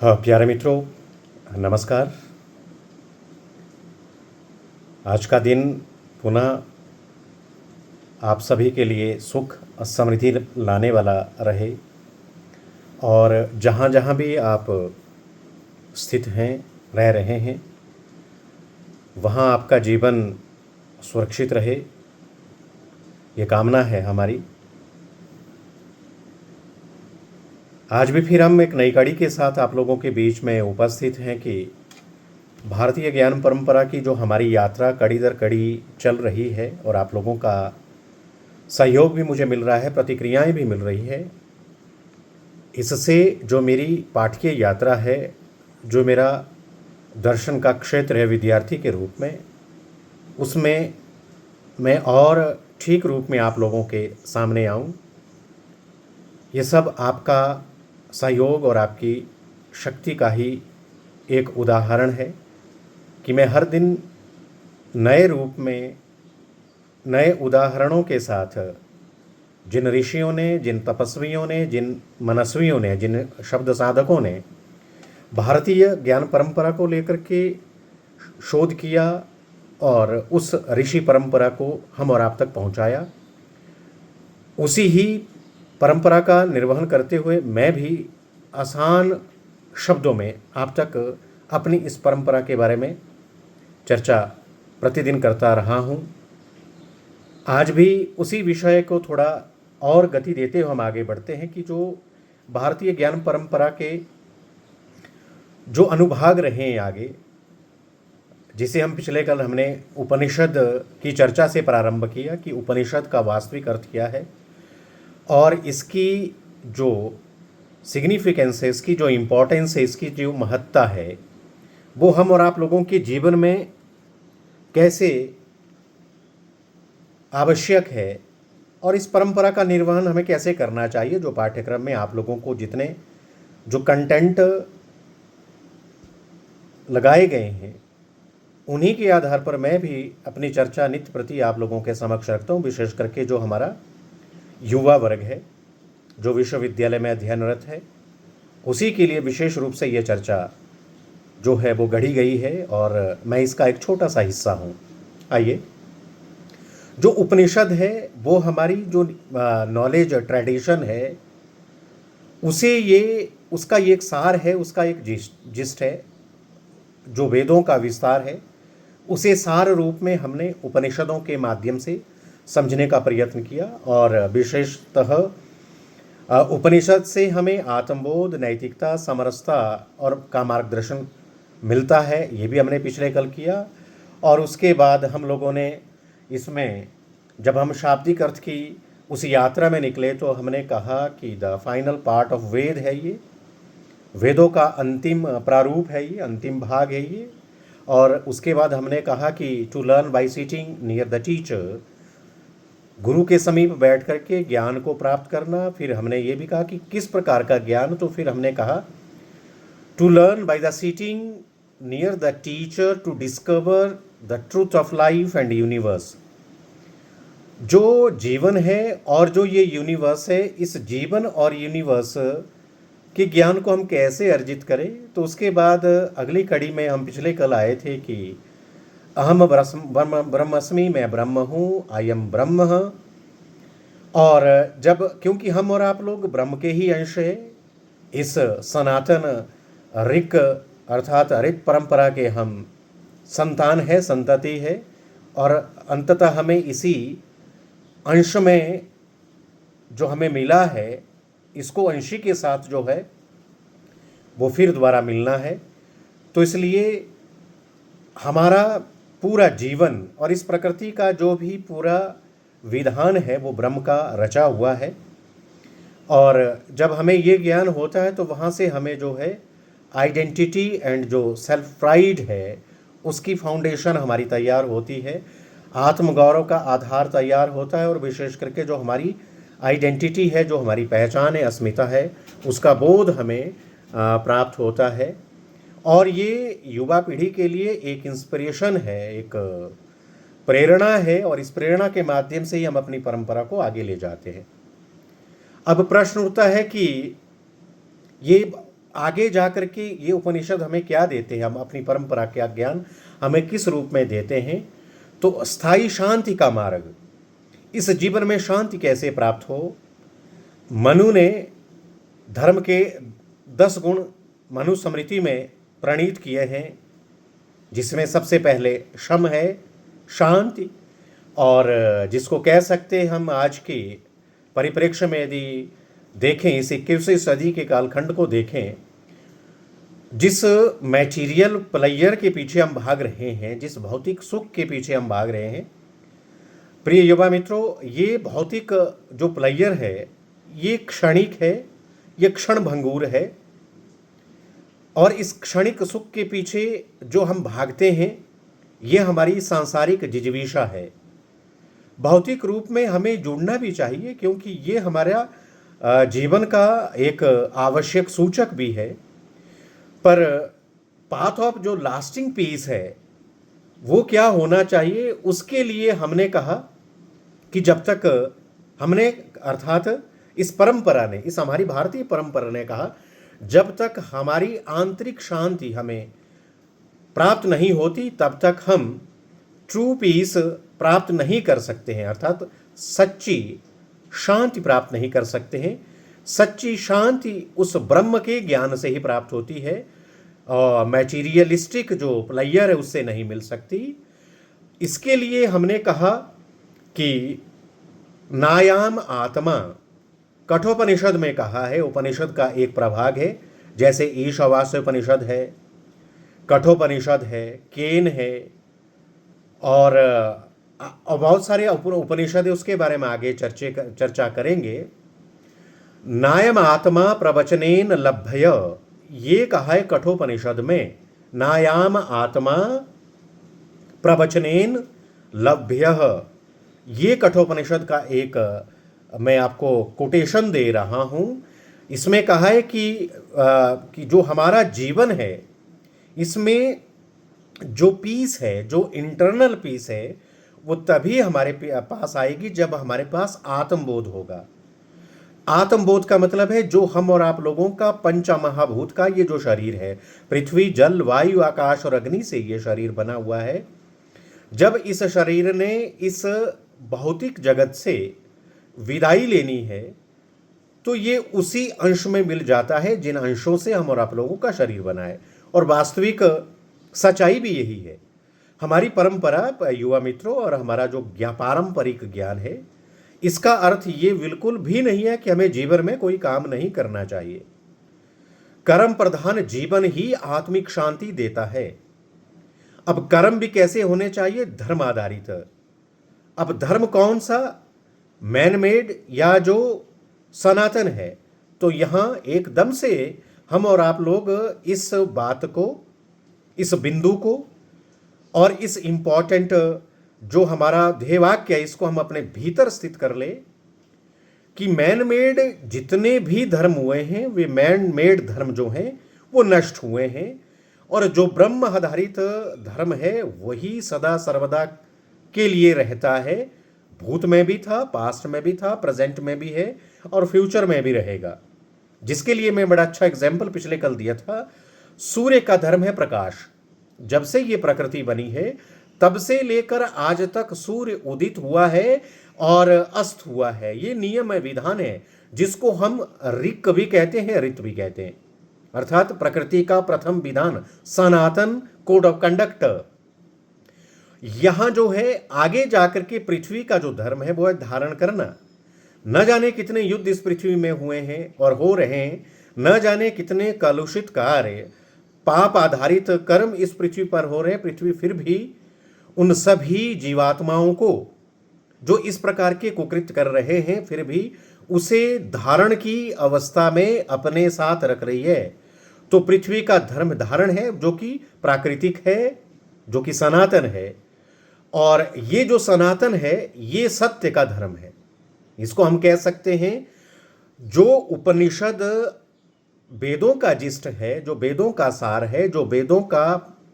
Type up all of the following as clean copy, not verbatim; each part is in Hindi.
हाँ, प्यारे मित्रों, नमस्कार। आज का दिन पुनः आप सभी के लिए सुख और समृद्धि लाने वाला रहे। और जहाँ जहाँ भी आप स्थित हैं, रह रहे हैं, वहाँ आपका जीवन सुरक्षित रहे, ये कामना है हमारी। आज भी फिर हम एक नई कड़ी के साथ आप लोगों के बीच में उपस्थित हैं कि भारतीय ज्ञान परंपरा की जो हमारी यात्रा कड़ी दर कड़ी चल रही है और आप लोगों का सहयोग भी मुझे मिल रहा है, प्रतिक्रियाएं भी मिल रही है। इससे जो मेरी पाठकीय यात्रा है, जो मेरा दर्शन का क्षेत्र है विद्यार्थी के रूप में, उसमें मैं और ठीक रूप में आप लोगों के सामने आऊं। ये सब आपका सहयोग और आपकी शक्ति का ही एक उदाहरण है कि मैं हर दिन नए रूप में, नए उदाहरणों के साथ जिन ऋषियों ने, जिन तपस्वियों ने, जिन मनस्वियों ने, जिन शब्द साधकों ने भारतीय ज्ञान परंपरा को लेकर के शोध किया और उस ऋषि परंपरा को हम और आप तक पहुंचाया, उसी ही परंपरा का निर्वहन करते हुए मैं भी आसान शब्दों में आप तक अपनी इस परंपरा के बारे में चर्चा प्रतिदिन करता रहा हूँ। आज भी उसी विषय को थोड़ा और गति देते हुए हम आगे बढ़ते हैं कि जो भारतीय ज्ञान परंपरा के जो अनुभाग रहे हैं आगे, जिसे हम पिछले कल हमने उपनिषद की चर्चा से प्रारंभ किया कि उपनिषद का वास्तविक अर्थ क्या है और इसकी जो सिग्निफिकेंस है, इसकी जो इम्पोर्टेंस है, इसकी जो महत्ता है, वो हम और आप लोगों के जीवन में कैसे आवश्यक है और इस परंपरा का निर्वहन हमें कैसे करना चाहिए। जो पाठ्यक्रम में आप लोगों को जितने जो कंटेंट लगाए गए हैं, उन्हीं के आधार पर मैं भी अपनी चर्चा नित्य प्रति आप लोगों के समक्ष रखता हूँ। विशेष करके जो हमारा युवा वर्ग है, जो विश्वविद्यालय में अध्ययनरत है, उसी के लिए विशेष रूप से ये चर्चा जो है वो गढ़ी गई है और मैं इसका एक छोटा सा हिस्सा हूँ। आइए, जो उपनिषद है वो हमारी जो नॉलेज ट्रेडिशन है, उसे ये उसका ये एक सार है, उसका एक जिस्ट है। जो वेदों का विस्तार है, उसे सार रूप में हमने उपनिषदों के माध्यम से समझने का प्रयत्न किया और विशेषतः उपनिषद से हमें आत्मबोध, नैतिकता, समरसता और का मार्गदर्शन मिलता है, ये भी हमने पिछले कल किया। और उसके बाद हम लोगों ने इसमें जब हम शाब्दिक अर्थ की उस यात्रा में निकले तो हमने कहा कि द फाइनल पार्ट ऑफ वेद है ये, वेदों का अंतिम प्रारूप है ये, अंतिम भाग है ये। और उसके बाद हमने कहा कि to learn by sitting near the teacher, गुरु के समीप बैठ करके ज्ञान को प्राप्त करना। फिर हमने ये भी कहा कि किस प्रकार का ज्ञान, तो फिर हमने कहा to learn by the sitting near the teacher to discover the truth of life and universe. जो जीवन है और जो ये यूनिवर्स है, इस जीवन और यूनिवर्स के ज्ञान को हम कैसे अर्जित करें। तो उसके बाद अगली कड़ी में हम पिछले कल आए थे कि अहम ब्रह्मस्मि, मैं ब्रह्म हूँ, आई एम ब्रह्म। और जब क्योंकि हम और आप लोग ब्रह्म के ही अंश है, इस सनातन ऋक अर्थात ऋत परंपरा के हम संतान है, संतति है, और अंततः हमें इसी अंश में जो हमें मिला है, इसको अंशी के साथ जो है वो फिर दोबारा मिलना है। तो इसलिए हमारा पूरा जीवन और इस प्रकृति का जो भी पूरा विधान है वो ब्रह्म का रचा हुआ है। और जब हमें ये ज्ञान होता है तो वहाँ से हमें जो है आइडेंटिटी एंड जो सेल्फ प्राइड है, उसकी फाउंडेशन हमारी तैयार होती है, आत्मगौरव का आधार तैयार होता है। और विशेष करके जो हमारी आइडेंटिटी है, जो हमारी पहचान है, अस्मिता है, उसका बोध हमें प्राप्त होता है। और ये युवा पीढ़ी के लिए एक इंस्पिरेशन है, एक प्रेरणा है, और इस प्रेरणा के माध्यम से ही हम अपनी परंपरा को आगे ले जाते हैं। अब प्रश्न उठता है कि ये आगे जाकर के ये उपनिषद हमें क्या देते हैं, हम अपनी परंपरा का ज्ञान हमें किस रूप में देते हैं? तो स्थायी शांति का मार्ग, इस जीवन में शांति कैसे प्राप्त हो। मनु ने धर्म के 10 गुण मनुस्मृति में प्रणीत किए हैं, जिसमें सबसे पहले शम है, शांति, और जिसको कह सकते हैं हम आज के परिप्रेक्ष्य में यदि देखें, इस 21वीं सदी के कालखंड को देखें, जिस मैटीरियल प्लेयर के पीछे हम भाग रहे हैं, जिस भौतिक सुख के पीछे हम भाग रहे हैं, प्रिय युवा मित्रों, ये भौतिक जो प्लेयर है ये क्षणिक है, ये क्षण भंगुर है। और इस क्षणिक सुख के पीछे जो हम भागते हैं ये हमारी सांसारिक जिजीविषा है। भौतिक रूप में हमें जुड़ना भी चाहिए, क्योंकि ये हमारा जीवन का एक आवश्यक सूचक भी है। पर पाथ ऑफ जो लास्टिंग पीस है वो क्या होना चाहिए, उसके लिए हमने कहा कि जब तक हमने, अर्थात इस परंपरा ने, इस हमारी भारतीय परंपरा ने कहा, जब तक हमारी आंतरिक शांति हमें प्राप्त नहीं होती तब तक हम ट्रू पीस प्राप्त नहीं कर सकते हैं, अर्थात सच्ची शांति प्राप्त नहीं कर सकते हैं। सच्ची शांति उस ब्रह्म के ज्ञान से ही प्राप्त होती है, और मैटीरियलिस्टिक जो प्लेयर है उससे नहीं मिल सकती। इसके लिए हमने कहा कि नायाम आत्मा, कठोपनिषद में कहा है, उपनिषद का एक प्रभाग है, जैसे ईशावास्य उपनिषद है, कठोपनिषद है, केन है, और बहुत सारे उपनिषद है, उसके बारे में आगे चर्चा करेंगे। नायम आत्मा प्रवचनेन लभ्य, ये कहा है कठोपनिषद में, नायाम आत्मा प्रवचनेन लभ्य। ये कठोपनिषद का एक मैं आपको कोटेशन दे रहा हूँ। इसमें कहा है कि जो हमारा जीवन है इसमें जो पीस है, जो इंटरनल पीस है, वो तभी हमारे पास आएगी जब हमारे पास आत्मबोध होगा। आत्मबोध का मतलब है जो हम और आप लोगों का पंचमहाभूत का ये जो शरीर है, पृथ्वी, जल, वायु, आकाश और अग्नि से ये शरीर बना हुआ है, जब इस शरीर ने इस भौतिक जगत से विदाई लेनी है तो ये उसी अंश में मिल जाता है जिन अंशों से हम और आप लोगों का शरीर बना है। और वास्तविक सच्चाई भी यही है। हमारी परंपरा, युवा मित्रों, और हमारा जो पारंपरिक ज्ञान है, इसका अर्थ ये बिल्कुल भी नहीं है कि हमें जीवन में कोई काम नहीं करना चाहिए। कर्म प्रधान जीवन ही आत्मिक शांति देता है। अब कर्म भी कैसे होने चाहिए? धर्म आधारित। अब धर्म कौन सा? मैन मेड या जो सनातन है? तो यहां एकदम से हम और आप लोग इस बात को, इस बिंदु को और इस इंपॉर्टेंट जो हमारा ध्येय वाक्य है, इसको हम अपने भीतर स्थित कर ले कि मैन मेड जितने भी धर्म हुए हैं वे मैन मेड धर्म जो हैं वो नष्ट हुए हैं, और जो ब्रह्म आधारित धर्म है वही सदा सर्वदा के लिए रहता है। भूत में भी था, पास्ट में भी था, प्रेजेंट में भी है और फ्यूचर में भी रहेगा। जिसके लिए मैं बड़ा अच्छा एग्जाम्पल पिछले कल दिया था। सूर्य का धर्म है प्रकाश। जब से ये प्रकृति बनी है तब से लेकर आज तक सूर्य उदित हुआ है और अस्त हुआ है। ये नियम है, विधान है, जिसको हम ऋक भी कहते हैं, ऋत भी कहते हैं, अर्थात प्रकृति का प्रथम विधान, सनातन कोड ऑफ कंडक्ट। यहां जो है आगे जाकर के पृथ्वी का जो धर्म है वो है धारण करना। न जाने कितने युद्ध इस पृथ्वी में हुए हैं और हो रहे हैं, न जाने कितने कलुषित कार्य, पाप आधारित कर्म इस पृथ्वी पर हो रहे हैं, पृथ्वी फिर भी उन सभी जीवात्माओं को जो इस प्रकार के कुकृत्य कर रहे हैं फिर भी उसे धारण की अवस्था में अपने साथ रख रही है। तो पृथ्वी का धर्म धारण है, जो कि प्राकृतिक है, जो कि सनातन है, और ये जो सनातन है ये सत्य का धर्म है। इसको हम कह सकते हैं जो उपनिषद वेदों का जिस्ट है, जो वेदों का सार है, जो वेदों का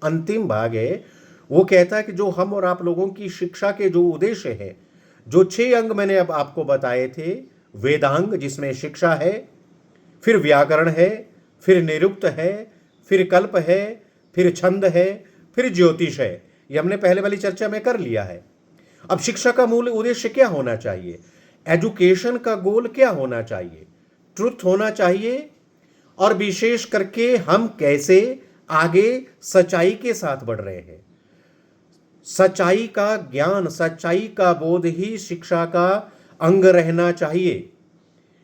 अंतिम भाग है, वो कहता है कि जो हम और आप लोगों की शिक्षा के जो उद्देश्य है, जो 6 अंग मैंने अब आपको बताए थे, वेदांग जिसमें शिक्षा है, फिर व्याकरण है, फिर निरुक्त है, फिर कल्प है, फिर छंद है, फिर ज्योतिष है। ये हमने पहले वाली चर्चा में कर लिया है। अब शिक्षा का मूल उद्देश्य क्या होना चाहिए, एजुकेशन का गोल क्या होना चाहिए, ट्रुथ होना चाहिए, और विशेष करके हम कैसे आगे सच्चाई के साथ बढ़ रहे हैं। सच्चाई का ज्ञान, सच्चाई का बोध ही शिक्षा का अंग रहना चाहिए।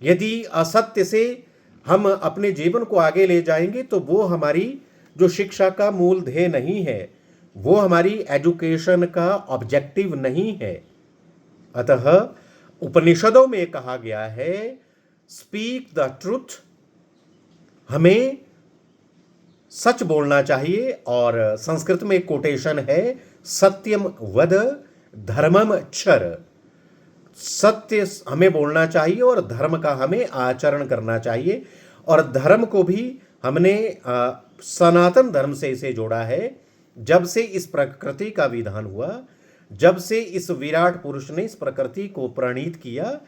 यदि असत्य से हम अपने जीवन को आगे ले जाएंगे तो वो हमारी जो शिक्षा का मूल ध्येय नहीं है, वो हमारी एजुकेशन का ऑब्जेक्टिव नहीं है। अतः उपनिषदों में कहा गया है, स्पीक द ट्रुथ, हमें सच बोलना चाहिए। और संस्कृत में एक कोटेशन है, सत्यम वद धर्मम चर। सत्य हमें बोलना चाहिए और धर्म का हमें आचरण करना चाहिए। और धर्म को भी हमने सनातन धर्म से इसे जोड़ा है। जब से इस प्रकृति का विधान हुआ, जब से इस विराट पुरुष ने इस प्रकृति को प्रणीत किया,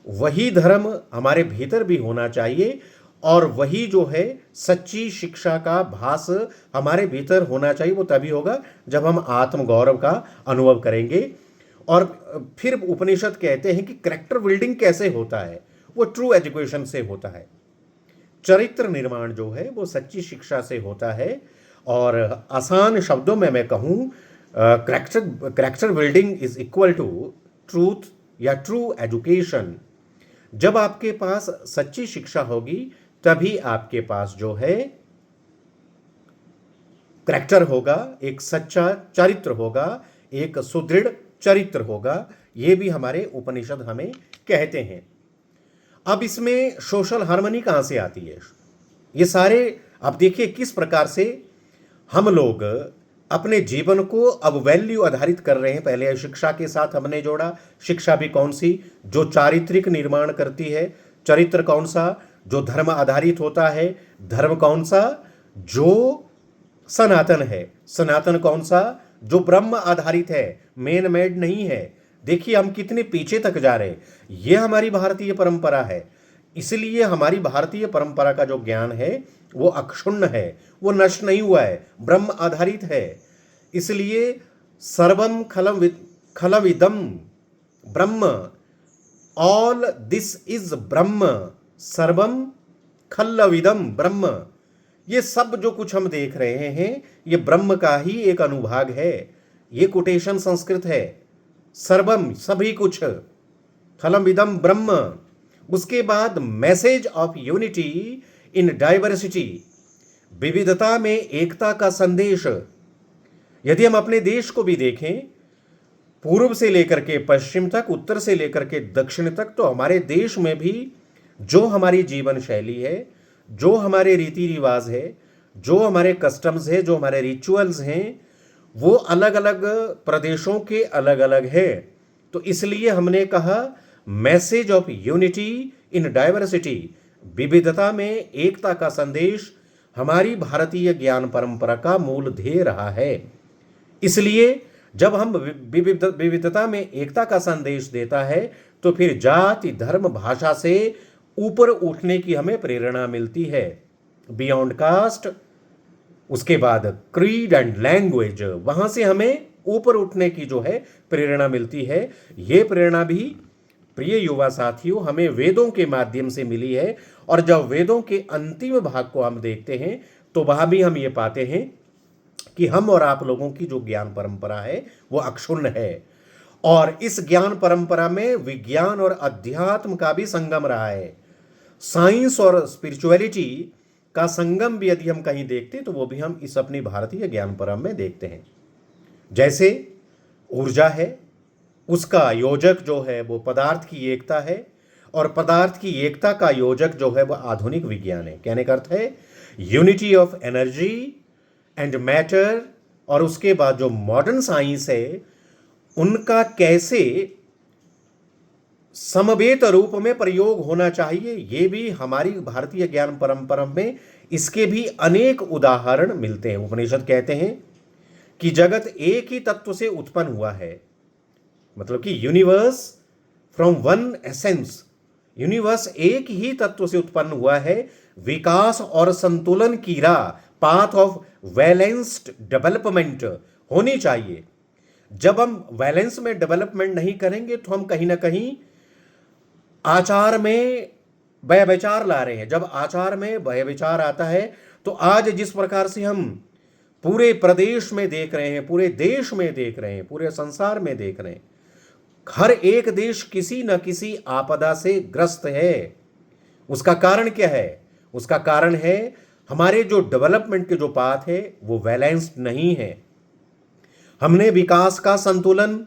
वही धर्म हमारे भीतर भी होना चाहिए। और वही जो है सच्ची शिक्षा का भास हमारे भीतर होना चाहिए। वो तभी होगा जब हम आत्मगौरव का अनुभव करेंगे। और फिर उपनिषद कहते हैं कि कैरेक्टर बिल्डिंग कैसे होता है, वो ट्रू एजुकेशन से होता है। चरित्र निर्माण जो है वो सच्ची शिक्षा से होता है। और आसान शब्दों में मैं कहूँ, character building is equal to truth या ट्रू एजुकेशन। जब आपके पास सच्ची शिक्षा होगी तभी आपके पास जो है कैरेक्टर होगा, एक सच्चा चरित्र होगा, एक सुदृढ़ चरित्र होगा। ये भी हमारे उपनिषद हमें कहते हैं। अब इसमें सोशल हार्मनी कहाँ से आती है? ये सारे अब देखिए किस प्रकार से हम लोग अपने जीवन को अब वैल्यू आधारित कर रहे हैं। पहले शिक्षा के साथ हमने जोड़ा, शिक्षा भी कौन सी, जो चारित्रिक निर्माण करती है। चरित्र कौन सा, जो धर्म आधारित होता है। धर्म कौन सा, जो सनातन है। सनातन कौन सा, जो ब्रह्म आधारित है, मेन मेड नहीं है। देखिए हम कितने पीछे तक जा रहे हैं। ये हमारी भारतीय परंपरा है। इसलिए हमारी भारतीय परंपरा का जो ज्ञान है वो अक्षुण्ण है, वो नष्ट नहीं हुआ है, ब्रह्म आधारित है। इसलिए सर्वम खलविदम ब्रह्म, ऑल दिस इज ब्रह्म, सर्वम खलविदम ब्रह्म। ये सब जो कुछ हम देख रहे हैं ये ब्रह्म का ही एक अनुभाग है। ये कोटेशन संस्कृत है। सर्वम सभी कुछ, खलविदम ब्रह्म। उसके बाद message of unity in diversity, विविधता में एकता का संदेश। यदि हम अपने देश को भी देखें, पूर्व से लेकर के पश्चिम तक, उत्तर से लेकर के दक्षिण तक, तो हमारे देश में भी जो हमारी जीवन शैली है, जो हमारे रीति रिवाज है, जो हमारे कस्टम्स है, जो हमारे रिचुअल्स हैं, वो अलग अलग प्रदेशों के अलग अलग है। तो इसलिए हमने कहा message of unity in diversity, विविधता में एकता का संदेश हमारी भारतीय ज्ञान परंपरा का मूल ध्येय रहा है। इसलिए जब हम विविधता में एकता का संदेश देता है तो फिर जाति, धर्म, भाषा से ऊपर उठने की हमें प्रेरणा मिलती है। बियॉन्ड कास्ट, उसके बाद क्रीड एंड लैंग्वेज, वहां से हमें ऊपर उठने की जो है प्रेरणा मिलती है। ये प्रेरणा भी प्रिय युवा साथियों हमें वेदों के माध्यम से मिली है। और जब वेदों के अंतिम भाग को हम देखते हैं तो वहां भी हम ये पाते हैं कि हम और आप लोगों की जो ज्ञान परंपरा है वो अक्षुण्ण है। और इस ज्ञान परंपरा में विज्ञान और अध्यात्म का भी संगम रहा है। साइंस और स्पिरिचुअलिटी का संगम भी यदि हम कहीं देखते तो वो भी हम इस अपनी भारतीय ज्ञान परंपरा में देखते हैं। जैसे ऊर्जा है, उसका योजक जो है वो पदार्थ की एकता है, और पदार्थ की एकता का योजक जो है वो आधुनिक विज्ञान है। कहने का अर्थ है unity of energy and matter. और उसके बाद जो मॉडर्न साइंस है उनका कैसे समवेत रूप में प्रयोग होना चाहिए, ये भी हमारी भारतीय ज्ञान परंपरा में इसके भी अनेक उदाहरण मिलते हैं। उपनिषद कहते हैं कि जगत एक ही तत्व से उत्पन्न हुआ है, मतलब कि universe from one essence, universe एक ही तत्व से उत्पन्न हुआ है। विकास और संतुलन की राह, पाथ ऑफ बैलेंस्ड डेवलपमेंट होनी चाहिए। जब हम बैलेंस में डेवलपमेंट नहीं करेंगे तो हम कहीं ना कहीं आचार में व्यभिचार ला रहे हैं। जब आचार में व्यभिचार आता है तो आज जिस प्रकार से हम पूरे प्रदेश में देख रहे हैं, पूरे देश में देख रहे हैं, पूरे संसार में देख रहे हैं, हर एक देश किसी न किसी आपदा से ग्रस्त है। उसका कारण क्या है? उसका कारण है हमारे जो डेवलपमेंट के जो पाथ है वो बैलेंस्ड नहीं है। हमने विकास का संतुलन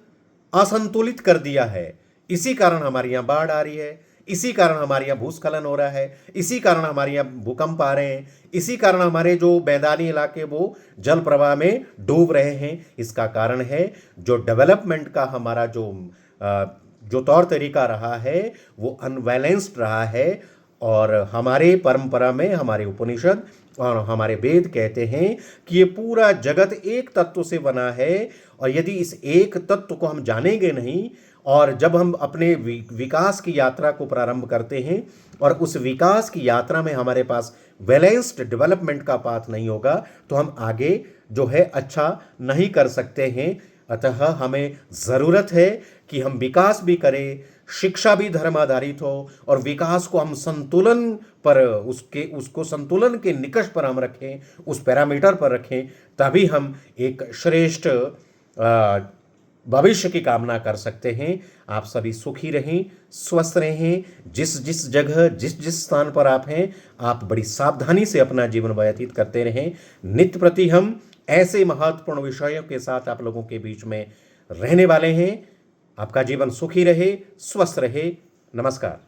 असंतुलित कर दिया है। इसी कारण हमारे यहाँ बाढ़ आ रही है, इसी कारण हमारे यहाँ भूस्खलन हो रहा है, इसी कारण हमारे यहाँ भूकंप आ रहे हैं, इसी कारण हमारे जो मैदानी इलाके वो जल प्रवाह में डूब रहे हैं। इसका कारण है जो डेवलपमेंट का हमारा जो तौर तरीका रहा है वो अनबैलेंस्ड रहा है। और हमारे परंपरा में हमारे उपनिषद और हमारे वेद कहते हैं कि ये पूरा जगत एक तत्व से बना है, और यदि इस एक तत्व को हम जानेंगे नहीं, और जब हम अपने विकास की यात्रा को प्रारंभ करते हैं और उस विकास की यात्रा में हमारे पास बैलेंस्ड डेवलपमेंट का पाथ नहीं होगा तो हम आगे जो है अच्छा नहीं कर सकते हैं। अतः हमें ज़रूरत है कि हम विकास भी करें, शिक्षा भी धर्म आधारित हो, और विकास को हम संतुलन पर उसको संतुलन के निकष पर हम रखें, उस पैरामीटर पर रखें, तभी हम एक श्रेष्ठ भविष्य की कामना कर सकते हैं। आप सभी सुखी रहें, स्वस्थ रहें। जिस जिस जगह जिस जिस स्थान पर आप हैं, आप बड़ी सावधानी से अपना जीवन व्यतीत करते रहें। नित्य प्रति हम ऐसे महत्वपूर्ण विषयों के साथ आप लोगों के बीच में रहने वाले हैं। आपका जीवन सुखी रहे, स्वस्थ रहे। नमस्कार।